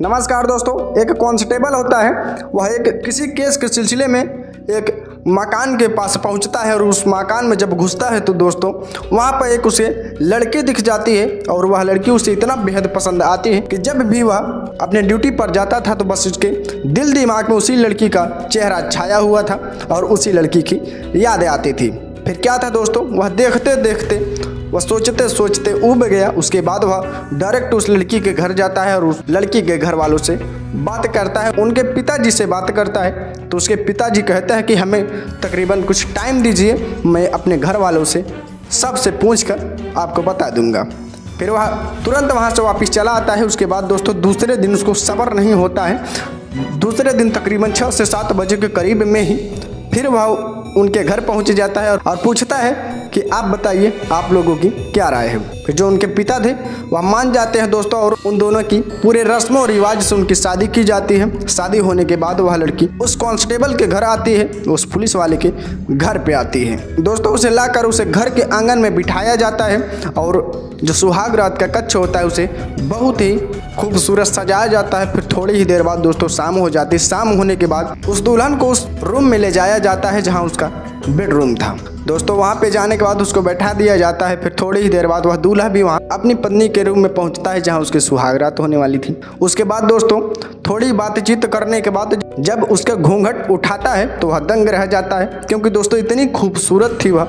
नमस्कार दोस्तों। एक कांस्टेबल होता है, वह एक किसी केस के सिलसिले में एक मकान के पास पहुंचता है और उस मकान में जब घुसता है तो दोस्तों वहां पर एक उसे लड़की दिख जाती है और वह लड़की उसे इतना बेहद पसंद आती है कि जब भी वह अपने ड्यूटी पर जाता था तो बस उसके दिल दिमाग में उसी लड़की का चेहरा छाया हुआ था और उसी लड़की की यादें आती थी। फिर क्या था दोस्तों, वह देखते देखते वह सोचते सोचते ऊब गया। उसके बाद वह डायरेक्ट उस लड़की के घर जाता है और उस लड़की के घर वालों से बात करता है, उनके पिताजी से बात करता है। तो उसके पिताजी कहते हैं कि हमें तकरीबन कुछ टाइम दीजिए, मैं अपने घर वालों से सबसे पूछ कर आपको बता दूंगा। फिर वह तुरंत वहाँ से वापस चला आता है। उसके बाद दोस्तों दूसरे दिन उसको सब्र नहीं होता है। दूसरे दिन तकरीबन 6 से 7 बजे के करीब में ही फिर वह उनके घर पहुंच जाता है और पूछता है कि आप बताइए आप लोगों की क्या राय है। फिर जो उनके पिता थे वह मान जाते हैं दोस्तों और उन दोनों की पूरे रस्मों और रिवाज से उनकी शादी की जाती है। शादी होने के बाद वह लड़की उस कांस्टेबल के घर आती है, उस पुलिस वाले के घर पे आती है। दोस्तों उसे लाकर उसे घर के आंगन में बिठाया जाता है और जो सुहाग रात का कक्ष होता है उसे बहुत ही खूबसूरत सजाया जाता है। फिर थोड़ी ही देर बाद दोस्तों शाम हो जाती है। शाम होने के बाद उस दुल्हन को उस रूम में ले जाया जाता है जहां उसका बेडरूम था। दोस्तों वहां पे जाने के बाद उसको बैठा दिया जाता है। फिर थोड़ी ही देर बाद वह दूल्हा भी वहां अपनी पत्नी के रूम में पहुंचता है जहां उसकी सुहागरात होने वाली थी। उसके बाद दोस्तों थोड़ी बातचीत करने के बाद जब उसका घूंघट उठाता है तो वह दंग रह जाता है, क्योंकि दोस्तों इतनी खूबसूरत थी वह,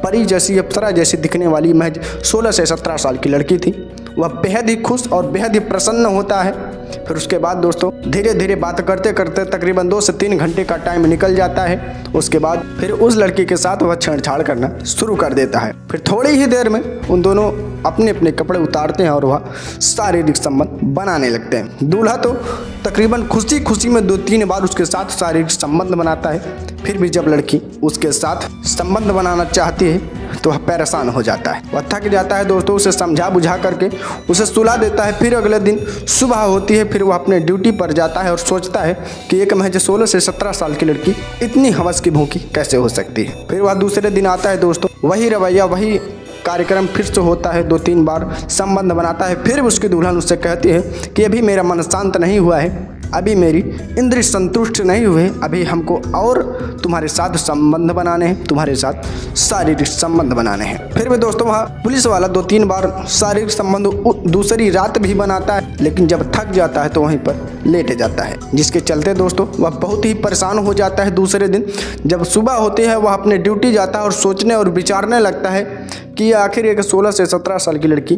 परी जैसी अप्सरा जैसी दिखने वाली महज 16 से 17 साल की लड़की थी। वह बेहद ही खुश और बेहद ही प्रसन्न होता है। फिर उसके बाद दोस्तों धीरे धीरे बात करते करते तकरीबन 2 से 3 घंटे का टाइम निकल जाता है। उसके बाद फिर उस लड़की के साथ वह छेड़छाड़ करना शुरू कर देता है। फिर थोड़ी ही देर में उन दोनों अपने अपने कपड़े उतारते हैं और वह शारीरिक संबंध बनाने लगते हैं। दूल्हा तो तकरीबन खुशी खुशी में 2-3 बार उसके साथ शारीरिक संबंध बनाता है। फिर भी जब लड़की उसके साथ संबंध बनाना चाहती है तो वह परेशान हो जाता है, वह थक जाता है। दोस्तों उसे समझा बुझा करके उसे सुला देता है। फिर अगले दिन सुबह होती है, फिर वह अपने ड्यूटी पर जाता है और सोचता है कि एक महज 16 से 17 साल की लड़की इतनी हवस की भूखी कैसे हो सकती है। फिर वह दूसरे दिन आता है दोस्तों, वही रवैया वही कार्यक्रम फिर से होता है। 2-3 बार संबंध बनाता है। फिर उसकी दुल्हन उससे कहती है कि अभी मेरा मन शांत नहीं हुआ है, अभी मेरी इंद्रिय संतुष्ट नहीं हुए, अभी हमको और तुम्हारे साथ संबंध बनाने हैं, तुम्हारे साथ शारीरिक संबंध बनाने हैं। फिर भी दोस्तों वहाँ पुलिस वाला 2-3 बार शारीरिक संबंध दूसरी रात भी बनाता है, लेकिन जब थक जाता है तो वहीं पर लेट जाता है, जिसके चलते दोस्तों वह बहुत ही परेशान हो जाता है। दूसरे दिन जब सुबह होती है वह अपने ड्यूटी जाता है और सोचने और विचारने लगता है कि आखिर एक 16 से 17 साल की लड़की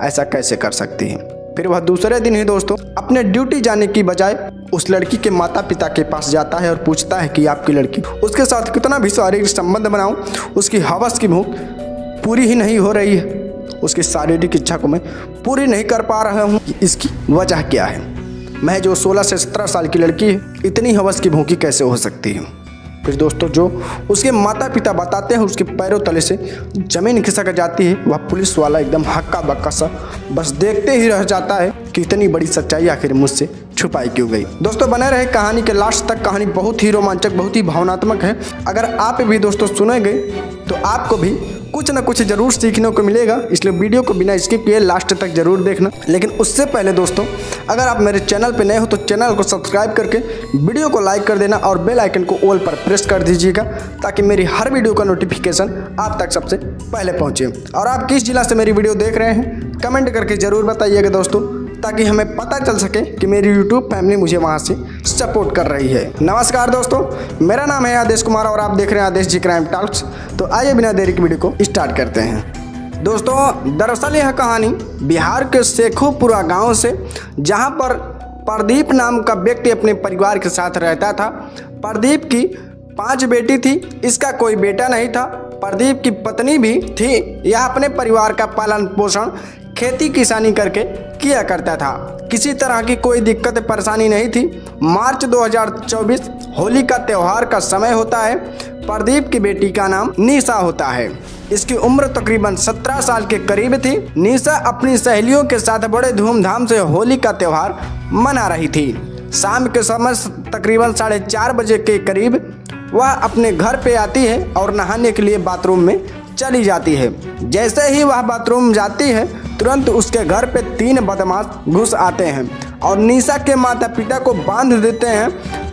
ऐसा कैसे कर सकती है। फिर वह दूसरे दिन ही दोस्तों अपने ड्यूटी जाने की बजाय उस लड़की के माता पिता के पास जाता है और पूछता है कि आपकी लड़की, उसके साथ कितना भी शारीरिक संबंध बनाऊं, उसकी हवस की भूख पूरी ही नहीं हो रही है, उसकी शारीरिक इच्छा को मैं पूरी नहीं कर पा रहा हूं, इसकी वजह क्या है। मैं जो 16 से 17 साल की लड़की है इतनी हवस की भूखी कैसे हो सकती है। फिर दोस्तों जो उसके माता पिता बताते हैं उसके पैरों तले से जमीन खिसक जाती है। वह पुलिस वाला एकदम हक्का बक्का सा बस देखते ही रह जाता है कि इतनी बड़ी सच्चाई आखिर मुझसे छुपाई क्यों गई। दोस्तों बने रहे कहानी के लास्ट तक। कहानी बहुत ही रोमांचक, बहुत ही भावनात्मक है। अगर आप भी दोस्तों सुनेंगे तो आपको भी कुछ ना कुछ जरूर सीखने को मिलेगा, इसलिए वीडियो को बिना स्किप किए लास्ट तक जरूर देखना। लेकिन उससे पहले दोस्तों अगर आप मेरे चैनल पर नए हो तो चैनल को सब्सक्राइब करके वीडियो को लाइक कर देना और बेल आइकन को ऑल पर प्रेस कर दीजिएगा, ताकि मेरी हर वीडियो का नोटिफिकेशन आप तक सबसे पहले पहुंचे। और आप किस जिला से मेरी वीडियो देख रहे हैं कमेंट करके ज़रूर बताइएगा दोस्तों, ताकि हमें पता चल सके कि मेरी यूट्यूब फैमिली मुझे वहां से सपोर्ट कर रही है। नमस्कार दोस्तों, मेरा नाम है आदेश कुमार और आप देख रहे हैं आदेश जी क्राइम टॉक्स। तो आइए बिना देरी की वीडियो को स्टार्ट करते हैं। दोस्तों दरअसल यह कहानी बिहार के शेखोपुरा गांव से, जहां पर प्रदीप नाम का व्यक्ति अपने परिवार के साथ रहता था। प्रदीप की 5 बेटी थी, इसका कोई बेटा नहीं था। प्रदीप की पत्नी भी थी। यह अपने परिवार का पालन पोषण खेती किसानी करके किया करता था। किसी तरह की कोई दिक्कत परेशानी नहीं थी। मार्च 2024 होली का त्यौहार का समय होता है। प्रदीप की बेटी का नाम निशा होता है। इसकी उम्र तकरीबन 17 साल के करीब थी। निशा अपनी सहेलियों के साथ बड़े धूमधाम से होली का त्यौहार मना रही थी। शाम के समय तकरीबन 4:30 बजे के करीब वह अपने घर पे आती है और नहाने के लिए बाथरूम में चली जाती है। जैसे ही वह बाथरूम जाती है तुरंत उसके घर पे 3 बदमाश घुस आते हैं और निशा के माता पिता को बांध देते हैं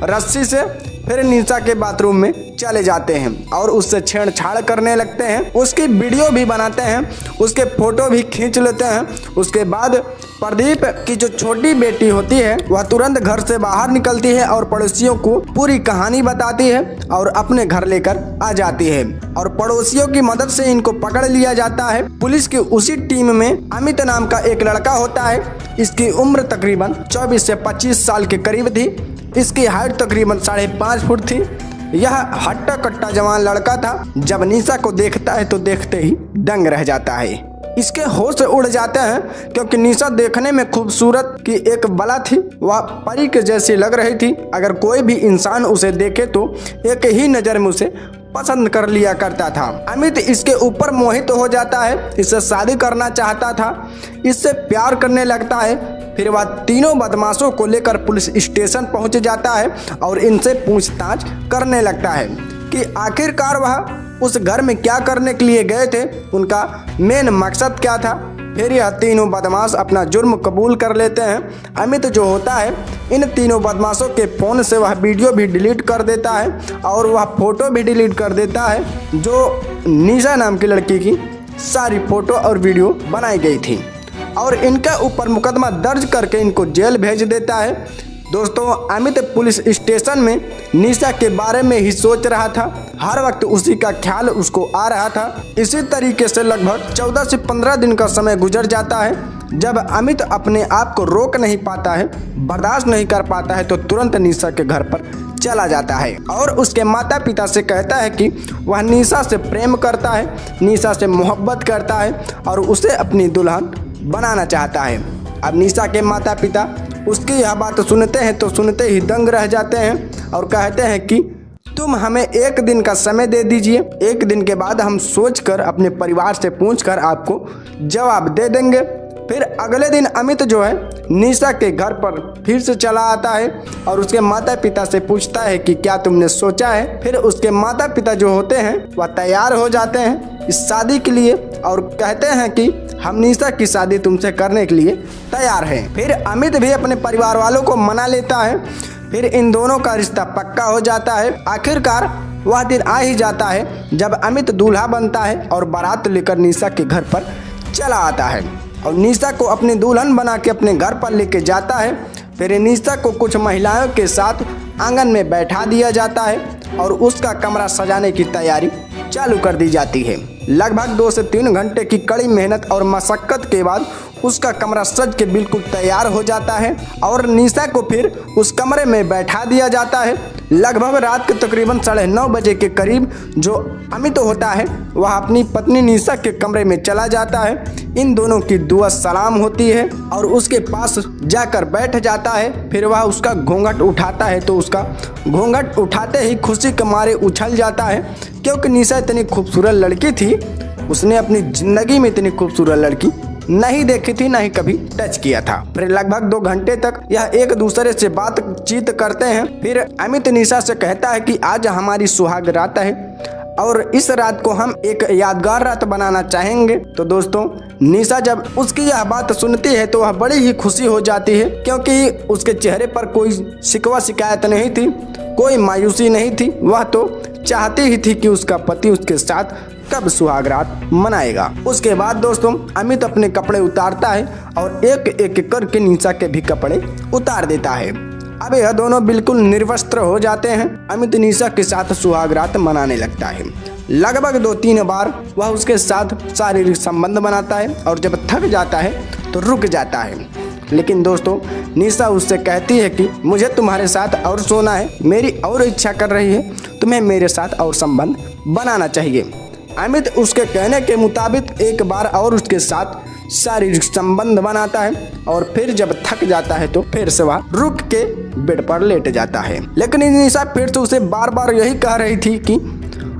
रस्सी से। फिर निशा के बाथरूम में चले जाते हैं और उससे छेड़छाड़ करने लगते हैं। उसकी वीडियो भी बनाते हैं, उसके फोटो भी खींच लेते हैं। उसके बाद प्रदीप की जो छोटी बेटी होती है वह तुरंत घर से बाहर निकलती है और पड़ोसियों को पूरी कहानी बताती है और अपने घर लेकर आ जाती है और पड़ोसियों की मदद से इनको पकड़ लिया जाता है। पुलिस की उसी टीम में अमित नाम का एक लड़का होता है। इसकी उम्र तकरीबन 24 से 25 साल के करीब थी। इसकी हाइट तकरीबन 5.5 फुट थी। यह हट्टा कट्टा जवान लड़का था। जब निशा को देखता है तो देखते ही दंग रह जाता है। इसके होश उड़ जाते हैं क्योंकि निशा देखने में खूबसूरत की एक बला थी। वह परी के जैसी लग रही थी। अगर कोई भी इंसान उसे देखे तो एक ही नज़र में उसे पसंद कर लिया करता था। अमित इसके ऊपर मोहित हो जाता है, इससे शादी करना चाहता था, इससे प्यार करने लगता है। फिर वह तीनों बदमाशों को लेकर पुलिस स्टेशन पहुंच जाता है और इनसे पूछताछ करने लगता है कि आखिरकार वह उस घर में क्या करने के लिए गए थे, उनका मेन मकसद क्या था। फिर यह तीनों बदमाश अपना जुर्म कबूल कर लेते हैं। अमित जो होता है इन तीनों बदमाशों के फ़ोन से वह वीडियो भी डिलीट कर देता है और वह फ़ोटो भी डिलीट कर देता है जो निशा नाम की लड़की की सारी फ़ोटो और वीडियो बनाई गई थी और इनके ऊपर मुकदमा दर्ज करके इनको जेल भेज देता है। दोस्तों, अमित पुलिस स्टेशन में निशा के बारे में ही सोच रहा था। हर वक्त उसी का ख्याल उसको आ रहा था। इसी तरीके से लगभग 14 से 15 दिन का समय गुजर जाता है। जब अमित अपने आप को रोक नहीं पाता है, बर्दाश्त नहीं कर पाता है तो तुरंत निशा के घर पर चला जाता है और उसके माता पिता से कहता है कि वह निशा से प्रेम करता है, निशा से मोहब्बत करता है और उसे अपनी दुल्हन बनाना चाहता है। अब निशा के माता पिता उसकी यह बात सुनते हैं तो सुनते ही दंग रह जाते हैं और कहते हैं कि तुम हमें 1 दिन का समय दे दीजिए। 1 दिन के बाद हम सोचकर अपने परिवार से पूछकर आपको जवाब दे देंगे। फिर अगले दिन अमित जो है निशा के घर पर फिर से चला आता है और उसके माता पिता से पूछता है कि क्या तुमने सोचा है। फिर उसके माता पिता जो होते हैं वह तैयार हो जाते हैं इस शादी के लिए और कहते हैं कि हम निशा की शादी तुमसे करने के लिए तैयार हैं। फिर अमित भी अपने परिवार वालों को मना लेता है। फिर इन दोनों का रिश्ता पक्का हो जाता है। आखिरकार वह दिन आ ही जाता है जब अमित दूल्हा बनता है और बारात लेकर निशा के घर पर चला आता है और निशा को अपनी दुल्हन बना के अपने घर पर लेके जाता है। फिर निशा को कुछ महिलाओं के साथ आंगन में बैठा दिया जाता है और उसका कमरा सजाने की तैयारी चालू कर दी जाती है। लगभग 2 से 3 घंटे की कड़ी मेहनत और मशक्क़त के बाद उसका कमरा सज के बिल्कुल तैयार हो जाता है और निशा को फिर उस कमरे में बैठा दिया जाता है। लगभग रात के तकरीबन 9:30 बजे के करीब जो अमित होता है वह अपनी पत्नी निशा के कमरे में चला जाता है। इन दोनों की दुआ सलाम होती है और उसके पास जाकर बैठ जाता है। फिर वह उसका घूंघट उठाता है तो उसका घूंघट उठाते ही खुशी के मारे उछल जाता है क्योंकि निशा इतनी खूबसूरत लड़की थी। उसने अपनी ज़िंदगी में इतनी खूबसूरत लड़की नहीं देखी थी, नहीं कभी टच किया था। फिर लगभग 2 घंटे तक यह एक दूसरे से बातचीत करते हैं। फिर अमित निशा से कहता है कि आज हमारी सुहाग रात है और इस रात को हम एक यादगार रात बनाना चाहेंगे। तो दोस्तों, निशा जब उसकी यह बात सुनती है तो वह बड़ी ही खुशी हो जाती है क्योंकि उसके चेहरे पर कोई शिकवा शिकायत नहीं थी, कोई मायूसी नहीं थी। वह तो चाहती ही थी कि उसका पति उसके साथ कब सुहाग रात मनाएगा। उसके बाद दोस्तों, अमित अपने कपड़े उतारता है और एक एक करके निशा के भी कपड़े उतार देता है। अब यह दोनों बिल्कुल निर्वस्त्र हो जाते हैं। अमित निशा के साथ सुहाग रात मनाने लगता है। लगभग 2-3 बार वह उसके साथ शारीरिक संबंध बनाता है और जब थक जाता है तो रुक जाता है। लेकिन दोस्तों, निशा उससे कहती है कि मुझे तुम्हारे साथ और सोना है, मेरी और इच्छा कर रही है, तुम्हें मेरे साथ और संबंध बनाना चाहिए। अमित उसके कहने के मुताबिक एक बार और उसके साथ शारीरिक संबंध बनाता है और फिर जब थक जाता है तो फिर से वह रुक के बेड पर लेट जाता है। लेकिन निशा फिर से उसे बार बार यही कह रही थी कि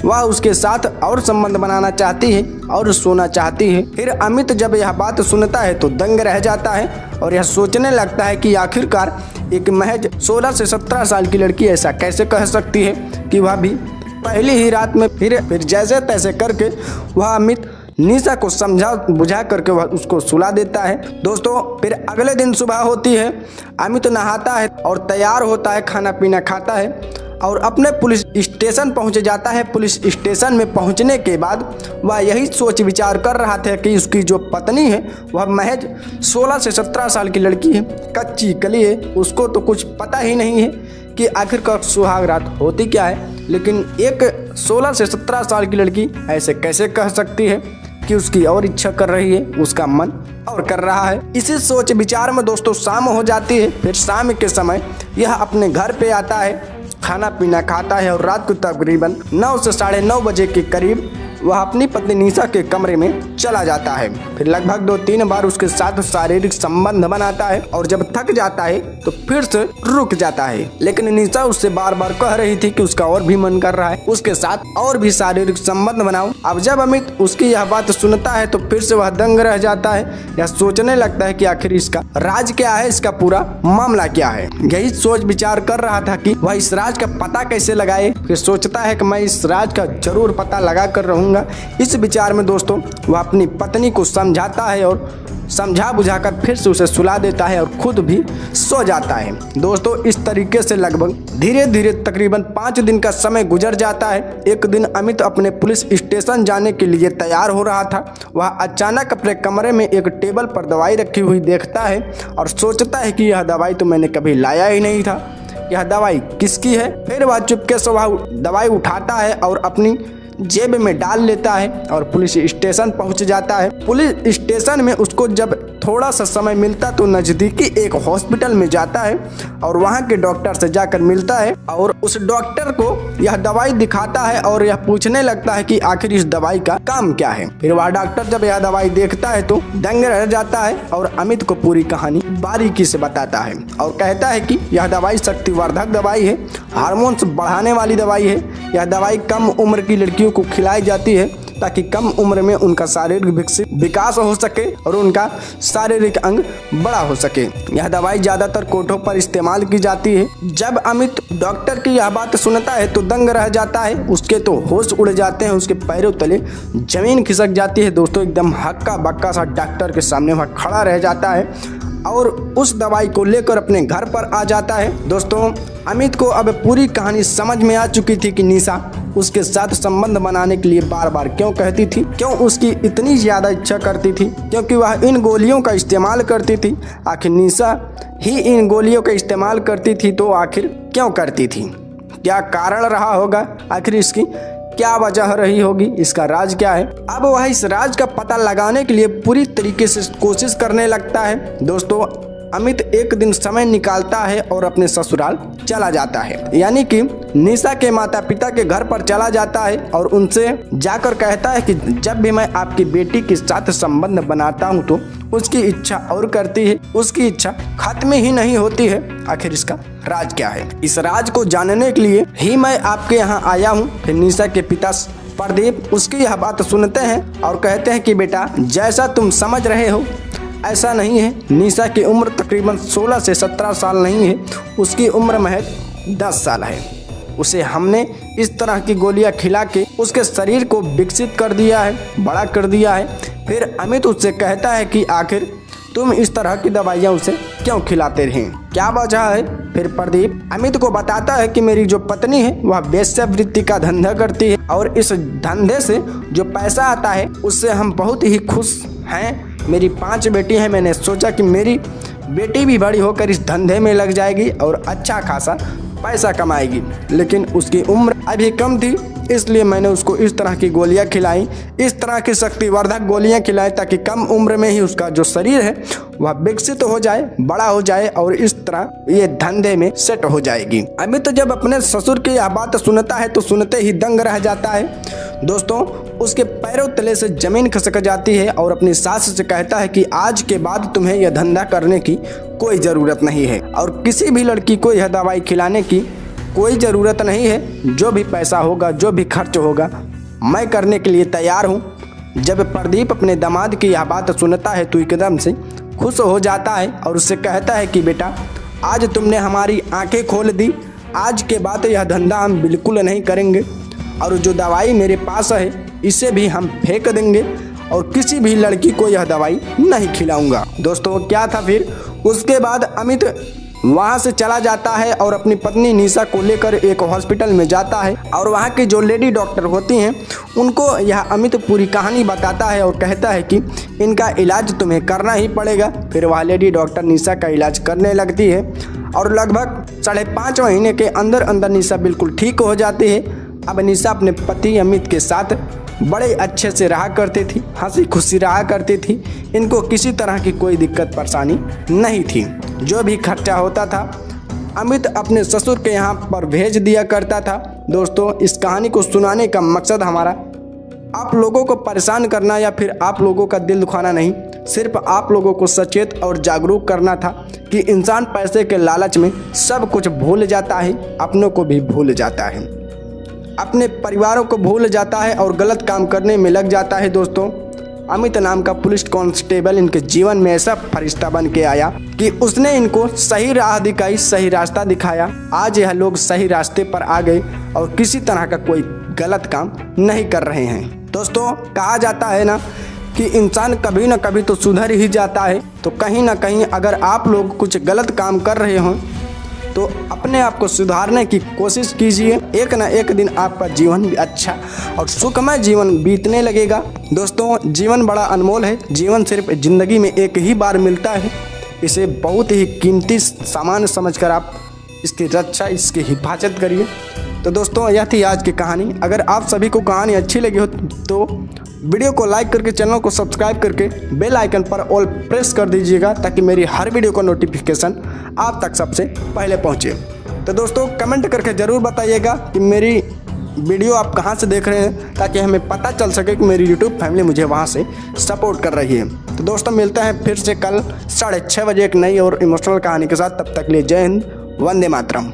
वह उसके साथ और संबंध बनाना चाहती है और सोना चाहती है। फिर अमित जब यह बात सुनता है तो दंग रह जाता है और यह सोचने लगता है कि आखिरकार एक महज 16 से 17 साल की लड़की ऐसा कैसे कह सकती है कि वह भी पहली ही रात में फिर जैसे तैसे करके वह अमित निशा को समझा बुझा करके वह उसको सुला देता है। दोस्तों फिर अगले दिन सुबह होती है, अमित नहाता है और तैयार होता है, खाना पीना खाता है और अपने पुलिस स्टेशन पहुंच जाता है। पुलिस स्टेशन में पहुंचने के बाद वह यही सोच विचार कर रहा था कि उसकी जो पत्नी है वह महज 16 से 17 साल की लड़की है, कच्ची कली है, उसको तो कुछ पता ही नहीं है कि आखिरकार सुहाग रात होती क्या है। लेकिन एक 16 से 17 साल की लड़की ऐसे कैसे कह सकती है कि उसकी और इच्छा कर रही है, उसका मन और कर रहा है। इसी सोच विचार में दोस्तों शाम हो जाती है। फिर शाम के समय यह अपने घर पे आता है, खाना पीना खाता है और रात को तकरीबन 9 से 9:30 बजे के करीब वह अपनी पत्नी निशा के कमरे में चला जाता है। फिर लगभग 2-3 बार उसके साथ शारीरिक संबंध बनाता है और जब थक जाता है तो फिर से रुक जाता है। लेकिन निशा उससे बार बार कह रही थी कि उसका और भी मन कर रहा है, उसके साथ और भी शारीरिक संबंध बनाओ। अब जब अमित उसकी यह बात सुनता है तो फिर से वह दंग रह जाता है, यह सोचने लगता है कि आखिर इसका राज क्या है, इसका पूरा मामला क्या है। यही सोच विचार कर रहा था कि वह इस राज का पता कैसे लगाए। फिर सोचता है कि मैं इस राज का जरूर पता लगा कर रहूंगा। इस विचार में दोस्तों वह अपनी पत्नी को समझाता है और समझा बुझाकर फिर से उसे सुला देता है और खुद भी सो जाता है। दोस्तों इस तरीके से लगभग धीरे धीरे तकरीबन 5 दिन का समय गुजर जाता है। एक दिन अमित अपने पुलिस स्टेशन जाने के लिए तैयार हो रहा था। वह अचानक अपने कमरे में एक टेबल पर दवाई रखी हुई देखता है और सोचता है कि यह दवाई तो मैंने कभी लाया ही नहीं था, यह दवाई किसकी है। फिर वह चुपके से वह दवाई उठाता है और अपनी जेब में डाल लेता है और पुलिस स्टेशन पहुंच जाता है। पुलिस स्टेशन में उसको जब थोड़ा सा समय मिलता तो नज़दीकी एक हॉस्पिटल में जाता है और वहां के डॉक्टर से जाकर मिलता है और उस डॉक्टर को यह दवाई दिखाता है और यह पूछने लगता है कि आखिर इस दवाई का काम क्या है। फिर वह डॉक्टर जब यह दवाई देखता है तो दंग रह जाता है और अमित को पूरी कहानी बारीकी से बताता है और कहता है कि यह दवाई शक्तिवर्धक दवाई है, हार्मोन्स बढ़ाने वाली दवाई है। यह दवाई कम उम्र की लड़कियों को खिलाई जाती है ताकि कम उम्र में उनका शारीरिक विकास हो सके और उनका शारीरिक अंग बड़ा हो सके। यह दवाई ज्यादातर कोठों पर इस्तेमाल की जाती है। जब अमित डॉक्टर की यह बात सुनता है तो दंग रह जाता है, उसके तो होश उड़ जाते हैं, उसके पैरों तले जमीन खिसक जाती है। दोस्तों एकदम हक्का बक्का सा डॉक्टर के सामने वह खड़ा रह जाता है और उस दवाई को लेकर अपने घर पर आ जाता है। दोस्तों अमित को अब पूरी कहानी समझ में आ चुकी थी कि निशा उसके साथ संबंध बनाने के लिए बार बार क्यों कहती थी, क्यों उसकी इतनी ज़्यादा इच्छा करती थी, क्योंकि वह इन गोलियों का इस्तेमाल करती थी। आखिर निशा ही इन गोलियों का इस्तेमाल करती थी तो आखिर क्यों करती थी, क्या कारण रहा होगा, आखिर इसकी क्या वजह रही होगी, इसका राज क्या है। अब वह इस राज का पता लगाने के लिए पूरी तरीके से कोशिश करने लगता है। दोस्तों अमित एक दिन समय निकालता है और अपने ससुराल चला जाता है, यानी कि निशा के माता पिता के घर पर चला जाता है और उनसे जाकर कहता है कि जब भी मैं आपकी बेटी के साथ संबंध बनाता हूं तो उसकी इच्छा और करती है, उसकी इच्छा खत्म ही नहीं होती है। आखिर इसका राज क्या है, इस राज को जानने के लिए ही मैं आपके यहाँ आया हूँ। फिर निशा के पिता प्रदीप उसकी यह बात सुनते हैं और कहते हैं कि बेटा जैसा तुम समझ रहे हो ऐसा नहीं है। निशा की उम्र तकरीबन 16 से 17 साल नहीं है, उसकी उम्र महज 10 साल है। उसे हमने इस तरह की गोलियां खिला के उसके शरीर को विकसित कर दिया है, बड़ा कर दिया है। फिर अमित उससे कहता है कि आखिर तुम इस तरह की दवाइयां उसे क्यों खिलाते रहे, क्या वजह है। फिर प्रदीप अमित को बताता है कि मेरी जो पत्नी है वह वेश्यावृत्ति का धंधा करती है और इस धंधे से जो पैसा आता है उससे हम बहुत ही खुश हैं। मेरी 5 बेटी हैं, मैंने सोचा कि मेरी बेटी भी बड़ी होकर इस धंधे में लग जाएगी और अच्छा खासा पैसा कमाएगी, लेकिन उसकी उम्र अभी कम थी इसलिए मैंने उसको इस तरह की गोलियां खिलाई, इस तरह की शक्तिवर्धक गोलियां खिलाई ताकि कम उम्र में ही उसका जो शरीर है वह विकसित हो जाए, बड़ा हो जाए और इस तरह ये धंधे में सेट हो जाएगी। अमित जब अपने ससुर की यह बात सुनता है तो सुनते ही दंग रह जाता है। दोस्तों उसके पैरों तले से जमीन खिसक जाती है और अपनी सास से कहता है कि आज के बाद तुम्हें यह धंधा करने की कोई ज़रूरत नहीं है और किसी भी लड़की को यह दवाई खिलाने की कोई ज़रूरत नहीं है। जो भी पैसा होगा, जो भी खर्च होगा, मैं करने के लिए तैयार हूँ। जब प्रदीप अपने दामाद की यह बात सुनता है तो एकदम से खुश हो जाता है और उससे कहता है कि बेटा आज तुमने हमारी आंखें खोल दी, आज के बाद यह धंधा हम बिल्कुल नहीं करेंगे और जो दवाई मेरे पास है इसे भी हम फेंक देंगे। और किसी भी लड़की को यह दवाई नहीं खिलाऊंगा। दोस्तों क्या था फिर, उसके बाद अमित वहाँ से चला जाता है और अपनी पत्नी निशा को लेकर एक हॉस्पिटल में जाता है और वहाँ की जो लेडी डॉक्टर होती हैं उनको यह अमित पूरी कहानी बताता है और कहता है कि इनका इलाज तुम्हें करना ही पड़ेगा। फिर वह लेडी डॉक्टर निशा का इलाज करने लगती है और लगभग 5.5 महीने के अंदर अंदर निशा बिल्कुल ठीक हो जाती है। अब निशा अपने पति अमित के साथ बड़े अच्छे से रहा करती थी, हंसी खुशी रहा करती थी। इनको किसी तरह की कोई दिक्कत परेशानी नहीं थी। जो भी खर्चा होता था अमित अपने ससुर के यहाँ पर भेज दिया करता था। दोस्तों इस कहानी को सुनाने का मकसद हमारा आप लोगों को परेशान करना या फिर आप लोगों का दिल दुखाना नहीं, सिर्फ आप लोगों को सचेत और जागरूक करना था कि इंसान पैसे के लालच में सब कुछ भूल जाता है, अपनों को भी भूल जाता है, अपने परिवारों को भूल जाता है और गलत काम करने में लग जाता है। दोस्तों अमित नाम का पुलिस कांस्टेबल इनके जीवन में ऐसा फरिश्ता बन के आया कि उसने इनको सही राह दिखाई, सही रास्ता दिखाया। आज यह लोग सही रास्ते पर आ गए और किसी तरह का कोई गलत काम नहीं कर रहे हैं। दोस्तों कहा जाता है ना कि इंसान कभी ना कभी तो सुधर ही जाता है। तो कहीं ना कहीं अगर आप लोग कुछ गलत काम कर रहे हो तो अपने आप को सुधारने की कोशिश कीजिए। एक ना एक दिन आपका जीवन भी अच्छा और सुखमय जीवन बीतने लगेगा। दोस्तों जीवन बड़ा अनमोल है, जीवन सिर्फ ज़िंदगी में एक ही बार मिलता है। इसे बहुत ही कीमती सामान समझकर आप इसकी रक्षा, इसकी हिफाजत करिए। तो दोस्तों यह थी आज की कहानी। अगर आप सभी को कहानी अच्छी लगी हो तो वीडियो को लाइक करके चैनल को सब्सक्राइब करके बेल आइकन पर ऑल प्रेस कर दीजिएगा ताकि मेरी हर वीडियो का नोटिफिकेशन आप तक सबसे पहले पहुंचे। तो दोस्तों कमेंट करके ज़रूर बताइएगा कि मेरी वीडियो आप कहां से देख रहे हैं ताकि हमें पता चल सके कि मेरी यूट्यूब फैमिली मुझे वहां से सपोर्ट कर रही है। तो दोस्तों मिलते हैं फिर से कल 6:30 बजे एक नई और इमोशनल कहानी के साथ। तब तक लिए जय हिंद, वंदे मातरम।